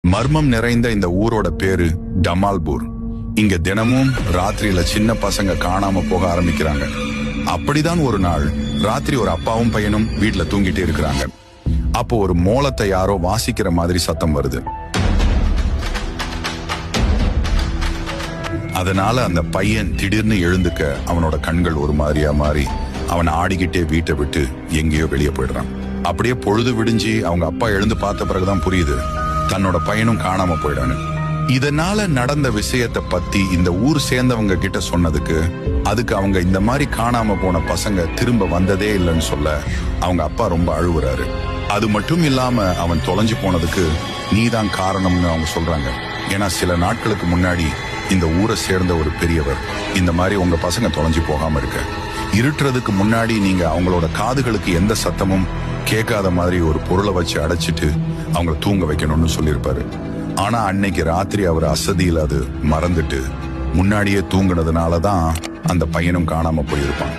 மர்மம் நிறைந்த இந்த ஊரோட பேரு டமால்பூர். இங்க தினமும் ராத்திரியில சின்ன பசங்க காணாம போக ஆரம்பிக்கிறாங்க. அப்படிதான் ஒரு நாள் ராத்திரி ஒரு அப்பாவும் பையனும் வீட்டுல தூங்கிட்டே இருக்கிறாங்க. அப்போ ஒரு மோளத்தை யாரோ வாசிக்கிற மாதிரி சத்தம் வருது. அதனால அந்த பையன் திடீர்னு எழுந்துக்க அவனோட கண்கள் ஒரு மாதிரியா மாறி அவன் ஆடிக்கிட்டே வீட்டை விட்டு எங்கேயோ வெளியே போயிடுறான். அப்படியே பொழுது விடிஞ்சு அவங்க அப்பா எழுந்து பார்த்த பிறகுதான் புரியுது தன்னோட பையனும் காணாம போயிடான்னு. இதனால நடந்த விஷயத்தை பத்தி இந்த ஊர் சேர்ந்தவங்க கிட்ட சொன்னதுக்கு அதுக்கு அவங்க இந்த மாதிரி காணாம போன பசங்க திரும்ப வந்ததே இல்லைன்னு சொல்ல அவங்க அப்பா ரொம்ப அழுவுறாரு. அது மட்டும் இல்லாம அவன் தொலைஞ்சு போனதுக்கு நீதான் காரணம்னு அவங்க சொல்றாங்க. ஏன்னா சில நாட்களுக்கு முன்னாடி இந்த ஊரை சேர்ந்த ஒரு பெரியவர் இந்த மாதிரி உங்க பசங்க தொலைஞ்சு போகாம இருக்க, இருட்டுறதுக்கு முன்னாடி நீங்க அவங்களோட காதுகளுக்கு எந்த சத்தமும் கேட்காத மாதிரி ஒரு பொருளை வச்சு அடைச்சிட்டு அவங்கள தூங்க வைக்கணும்னு சொல்லியிருப்பாரு. ஆனா அன்னைக்கு ராத்திரி அவர் அசதியில் அது மறந்துட்டு முன்னாடியே தூங்குனதுனாலதான் அந்த பையனும் காணாம போயிருப்பான்.